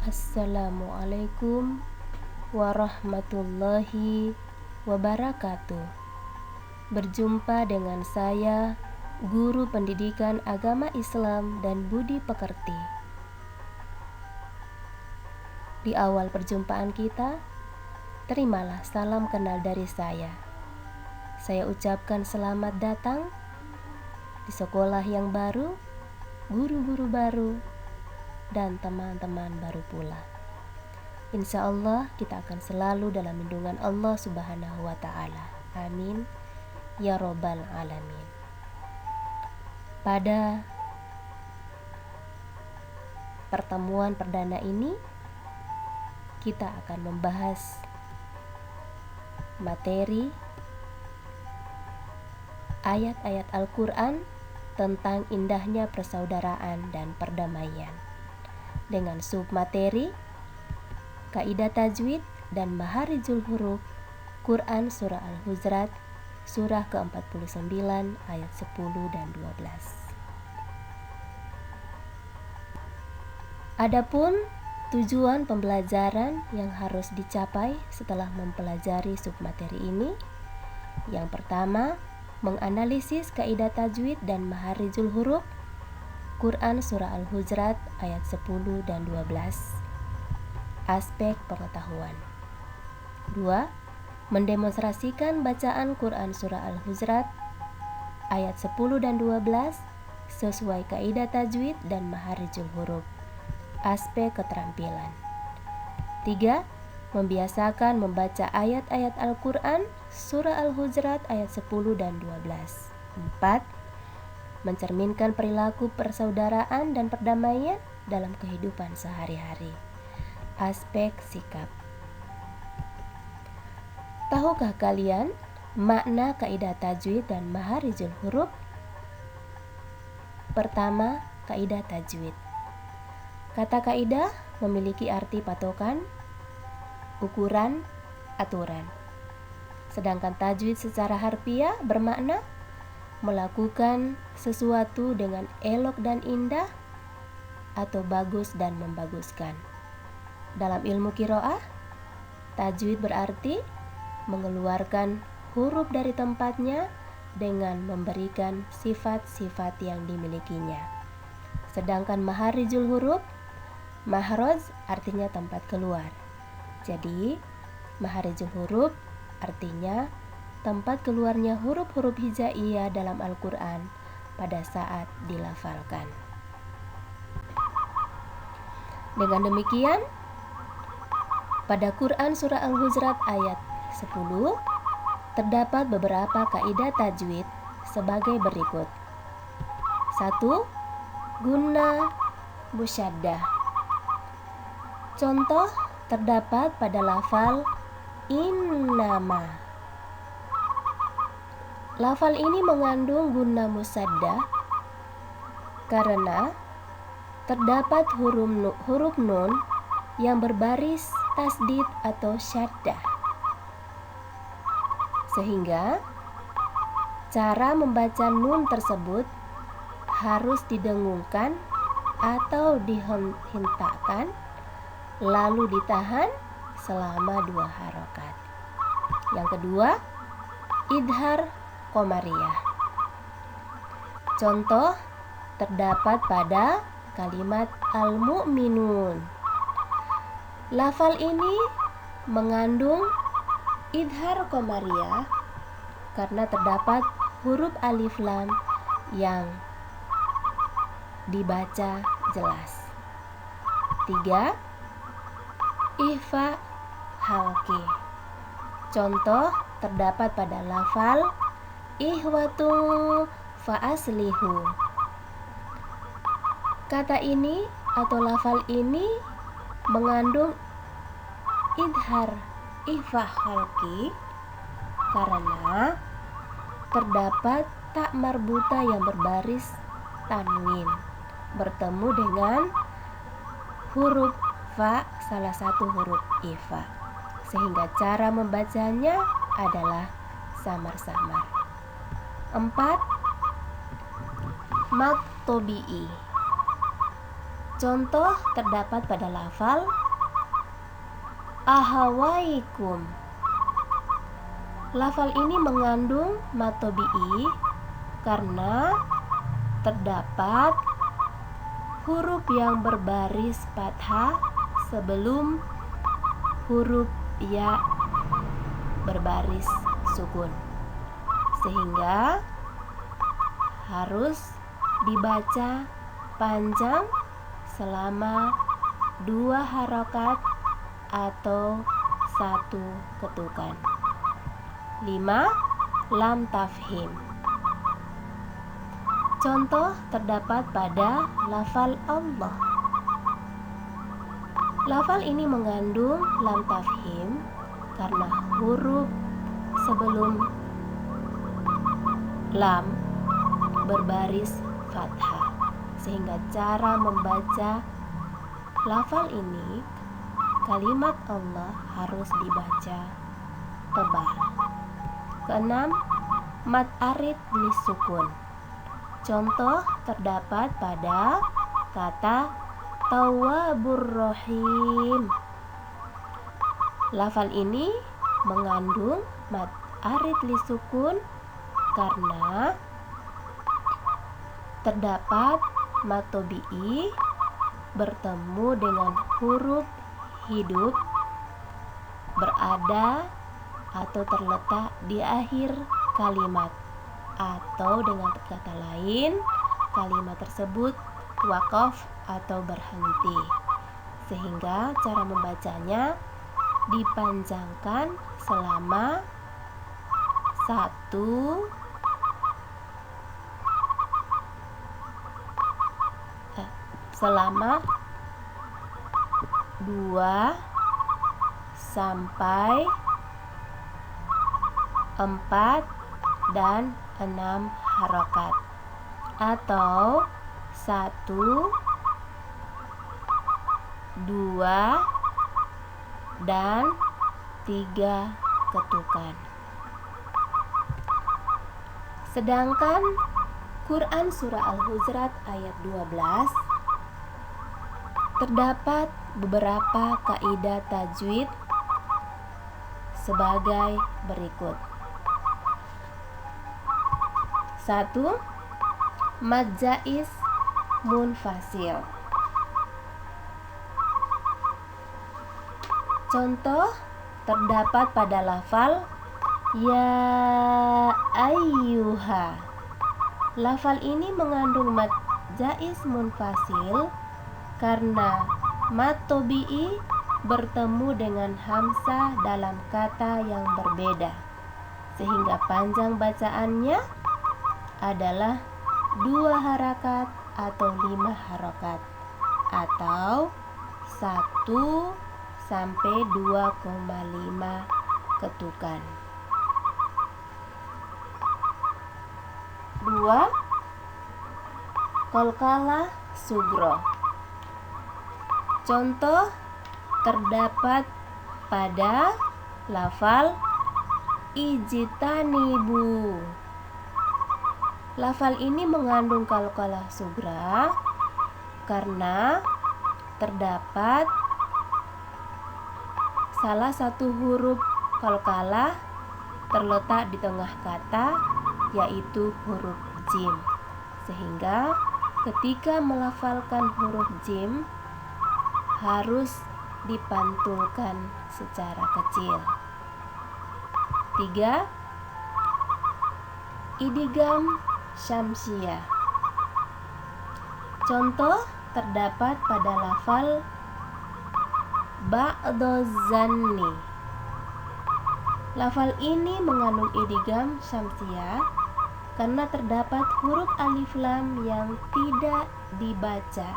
Assalamualaikum warahmatullahi wabarakatuh. Berjumpa dengan saya, Guru Pendidikan Agama Islam dan Budi Pekerti. Di awal perjumpaan kita, terimalah salam kenal dari saya. Saya ucapkan selamat datang di sekolah yang baru, guru-guru baru, dan teman-teman baru pula. Insya Allah kita akan selalu dalam lindungan Allah Subhanahu wa Ta'ala. Amin ya Robbal Alamin. Pada pertemuan perdana ini, kita akan membahas materi ayat-ayat Al-Quran tentang indahnya persaudaraan dan perdamaian, dengan submateri kaidah tajwid dan maharijul huruf Quran surah Al-Hujurat surah ke-49 ayat 10 dan 12. Adapun tujuan pembelajaran yang harus dicapai setelah mempelajari submateri ini, yang pertama, menganalisis kaidah tajwid dan maharijul huruf Quran surah Al-Hujurat ayat 10 dan 12. Aspek pengetahuan. 2. Mendemonstrasikan bacaan Quran surah Al-Hujurat ayat 10 dan 12 sesuai kaidah tajwid dan maharijul huruf. Aspek keterampilan. 3. Membiasakan membaca ayat-ayat Al-Quran surah Al-Hujurat ayat 10 dan 12. 4. Mencerminkan perilaku persaudaraan dan perdamaian dalam kehidupan sehari-hari. Aspek sikap. Tahukah kalian makna kaidah tajwid dan maharijul huruf? Pertama, kaidah tajwid. Kata kaidah memiliki arti patokan, ukuran, aturan. Sedangkan tajwid secara harfiah bermakna melakukan sesuatu dengan elok dan indah atau bagus dan membaguskan. Dalam ilmu qiraah, tajwid berarti mengeluarkan huruf dari tempatnya dengan memberikan sifat-sifat yang dimilikinya. Sedangkan maharijul huruf, mahraj artinya tempat keluar. Jadi, maharijul huruf artinya tempat keluarnya huruf-huruf hijaiyah dalam Al-Quran pada saat dilafalkan. Dengan demikian, pada Quran surah Al-Hujurat ayat 10 terdapat beberapa kaidah tajwid sebagai berikut. 1. Gunna musyaddah. Contoh terdapat pada lafal innama. Lafal ini mengandung gunna musyaddah karena terdapat huruf nun yang berbaris tasdid atau syaddah, sehingga cara membaca nun tersebut harus didengungkan atau dihentakkan lalu ditahan selama 2 harokat. Yang kedua, idhar qamariyah. Contoh terdapat pada kalimat al-mu'minun. Lafal ini mengandung idhar qamariyah karena terdapat huruf alif lam yang dibaca jelas. 3. Ihfa halqi. Contoh terdapat pada lafal ihwatu fa'aslihu. Kata ini atau lafal ini mengandung idhar ihfa halqi karena terdapat tak marbuta yang berbaris tanwin bertemu dengan huruf fa, salah satu huruf ihfa, sehingga cara membacanya adalah samar-samar. 4. Mat tobi'i. Contoh terdapat pada lafal ahawaikum. Lafal ini mengandung mad tabi'i karena terdapat huruf yang berbaris fathah sebelum huruf ya berbaris sukun, sehingga harus dibaca panjang selama 2 harokat atau 1 ketukan. 5. Lam tafhim. Contoh terdapat pada lafal Allah. Lafal ini mengandung lam tafhim karena huruf sebelum lam berbaris fathah, sehingga cara membaca lafal ini, kalimat Allah harus dibaca tebal. Keenam, mad arid lisukun. Contoh terdapat pada kata tawwabur rahim. Lafal ini mengandung mad arid lisukun karena terdapat mad tabi'i bertemu dengan huruf hidup berada atau terletak di akhir kalimat, atau dengan kata lain kalimat tersebut wakaf atau berhenti, sehingga cara membacanya dipanjangkan selama 2 sampai 4 dan 6 harokat, atau 1, 2, dan 3 ketukan. Sedangkan Quran Surah Al-Hujurat ayat 12 terdapat beberapa kaidah tajwid sebagai berikut. 1. Mad jaiz munfasil. Contoh terdapat pada lafal ya ayyuha. Lafal ini mengandung mad jaiz munfasil karena mad tabi'i bertemu dengan hamzah dalam kata yang berbeda, sehingga panjang bacaannya adalah 2 harakat atau 5 harokat, atau 1 sampai 2,5 ketukan. 2. Qalqalah sugro. Contoh terdapat pada lafal ijtanibu. Lafal ini mengandung qalqalah sugra karena terdapat salah satu huruf qalqalah terletak di tengah kata, yaitu huruf jim, sehingga ketika melafalkan huruf jim harus dipantulkan secara kecil. 3. Idgham syamsiyah. Contoh terdapat pada lafal ba'dozanni. Lafal ini mengandung idgham syamsiyah karena terdapat huruf alif lam yang tidak dibaca,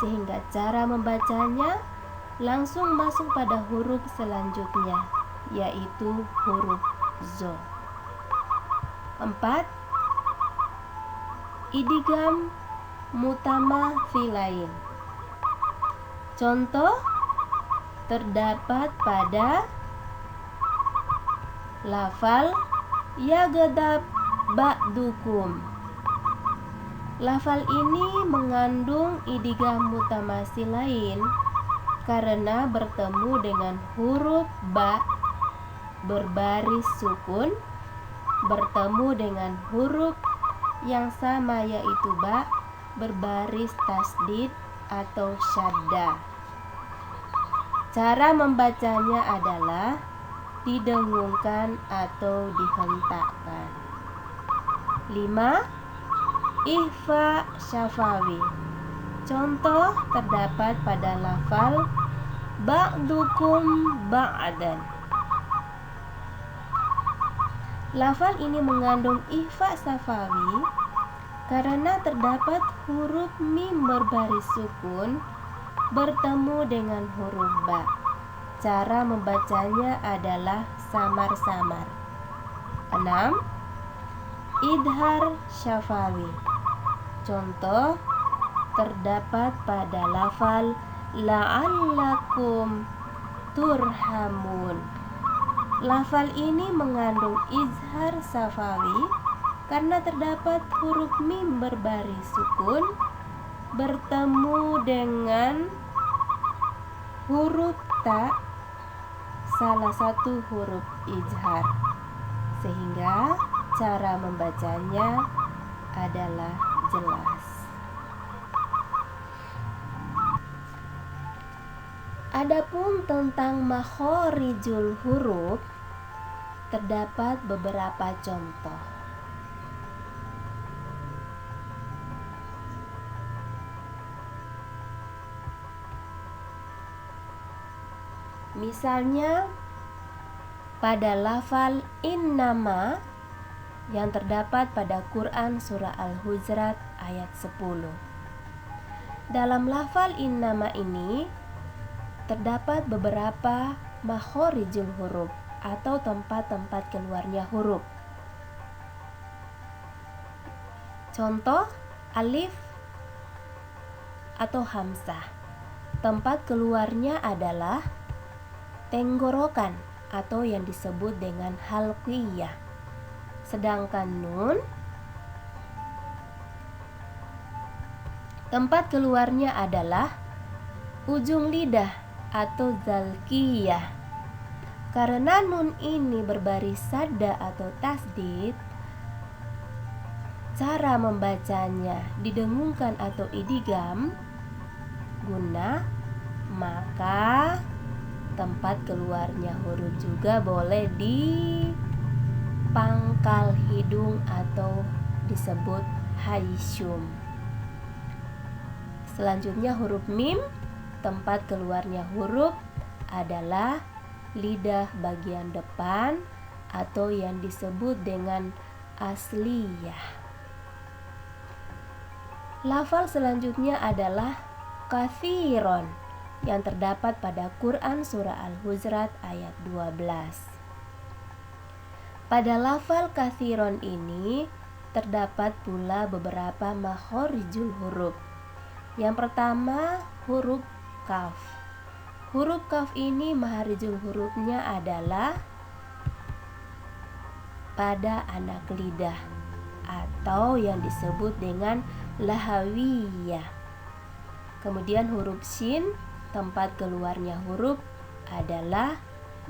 sehingga cara membacanya langsung masuk pada huruf selanjutnya, yaitu huruf zo. 4. Idgham mutamatsilain. Contoh terdapat pada lafal yaghadab ba'dukum. Lafal ini mengandung idgham mutamasil lain karena bertemu dengan huruf ba berbaris sukun bertemu dengan huruf yang sama yaitu ba berbaris tasdid atau syadda. Cara membacanya adalah didengungkan atau dihentakkan. 5. Ikhfa syafawi. Contoh terdapat pada lafal ba'dukum ba'dan. Lafal ini mengandung ikhfa syafawi karena terdapat huruf mim berbaris sukun bertemu dengan huruf ba. Cara membacanya adalah samar-samar. 6. Idhar syafawi. Contoh terdapat pada lafal la'allakum turhamun. Lafal ini mengandung izhar syafawi karena terdapat huruf mim berbaris sukun bertemu dengan huruf ta, salah satu huruf izhar, sehingga cara membacanya adalah jelas. Adapun tentang makhorijul huruf, terdapat beberapa contoh. Misalnya pada lafal innama yang terdapat pada Quran surah Al-Hujurat ayat 10. Dalam lafal innama ini terdapat beberapa makhorijul huruf atau tempat-tempat keluarnya huruf. Contoh alif atau hamzah. Tempat keluarnya adalah tenggorokan atau yang disebut dengan halqiyah. Sedangkan nun tempat keluarnya adalah ujung lidah atau zalkiyah. Karena nun ini berbaris sadda atau tasdid, cara membacanya didengungkan atau idgham guna, maka tempat keluarnya huruf juga boleh di pangkal hidung atau disebut haisyum. Selanjutnya huruf mim, tempat keluarnya huruf adalah lidah bagian depan atau yang disebut dengan asliyah. Lafal selanjutnya adalah kathiron yang terdapat pada Quran surah Al-Hujurat ayat 12. Pada lafal kathiron ini terdapat pula beberapa makhorijul huruf. Yang pertama huruf kaf. Huruf kaf ini makhorijul hurufnya adalah pada anak lidah atau yang disebut dengan lahawiyah. Kemudian huruf shin, tempat keluarnya huruf adalah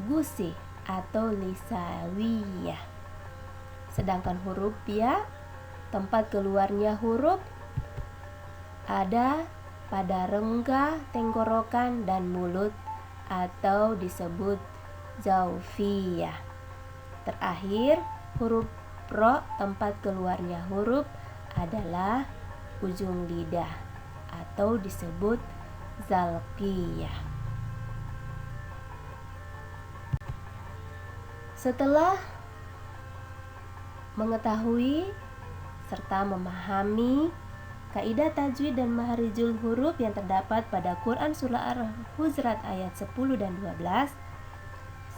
gusih atau lisawiyah. Sedangkan huruf ya, tempat keluarnya huruf ada pada rongga tenggorokan dan mulut atau disebut zaufiyah. Terakhir, huruf ro, tempat keluarnya huruf adalah ujung lidah atau disebut zalqiyah. Setelah mengetahui serta memahami kaidah tajwid dan makharijul huruf yang terdapat pada Quran surah Al-Hujurat ayat 10 dan 12,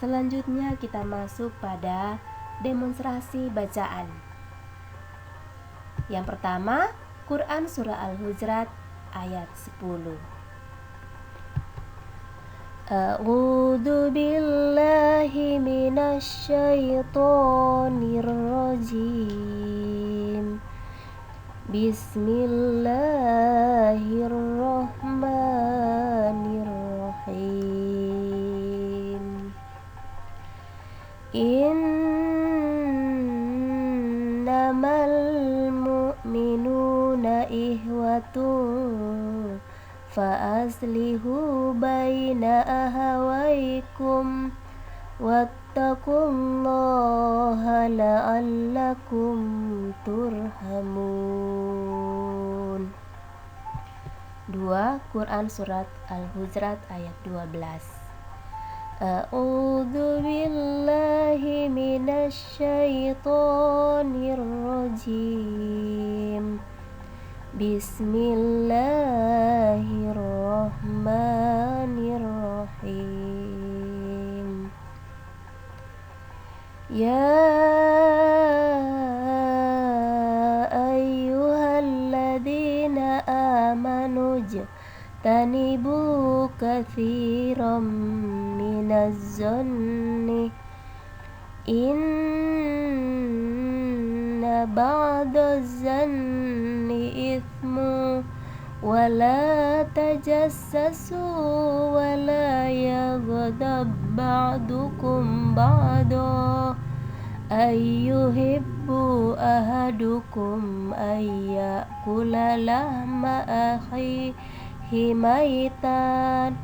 selanjutnya kita masuk pada demonstrasi bacaan. Yang pertama, Quran surah Al-Hujurat ayat 10. A'udzu billahi minasy syaithanir rajim. Bismillahirrahmanirrahim. Innamal mu'minuna ihwatun fa aslihu baina ahawaikum wattaqullaha la'allakum turhamun. 2 Quran Surat Al-Hujurat ayat 12. A'udzu billahi minasyaitonir rajim. Bismillahirrahmanirrahim. Ya ayyuhalladzina amanu jtanibu katsiran minaz-zanni inna ba'daz-zanni itsmu wa la tajassasu wa la yaghdab ba'dukum ba'da ayyuhibbu ahadukum ayyakula lahma akhihi maitan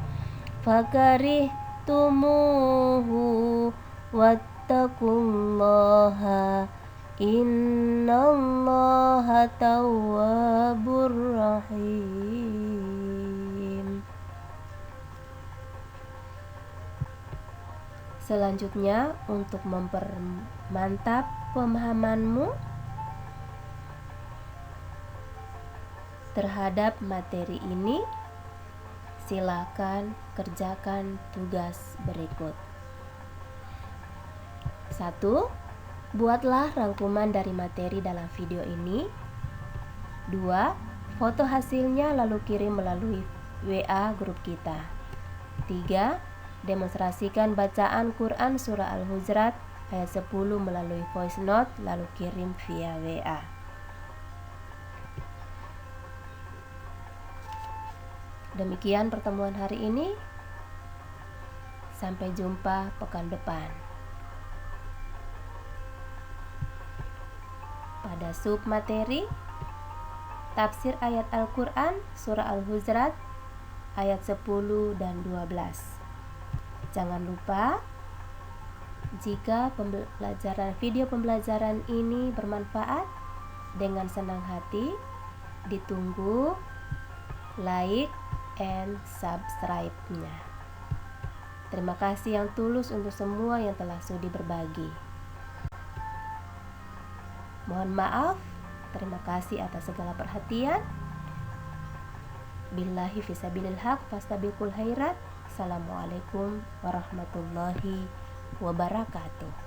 fakarihtumuhu wattaqullaha innallaha tawwabur rahim. Selanjutnya, untuk mempermantap pemahamanmu terhadap materi ini, silakan kerjakan tugas berikut. 1. Buatlah rangkuman dari materi dalam video ini. 2. Foto hasilnya lalu kirim melalui WA grup kita. 3. Demonstrasikan bacaan Quran Surah Al-Hujurat ayat 10 melalui voice note lalu kirim via WA. Demikian pertemuan hari ini. Sampai jumpa pekan depan. Pada sub materi tafsir ayat Al-Quran Surah Al-Hujurat ayat 10 dan 12. Jangan lupa, jika video pembelajaran ini bermanfaat, dengan senang hati ditunggu like and subscribe-nya. Terima kasih yang tulus untuk semua yang telah sudi berbagi. Mohon maaf, terima kasih atas segala perhatian. Billahi fisabilil haq fastabiqul khairat. Assalamualaikum warahmatullahi wabarakatuh.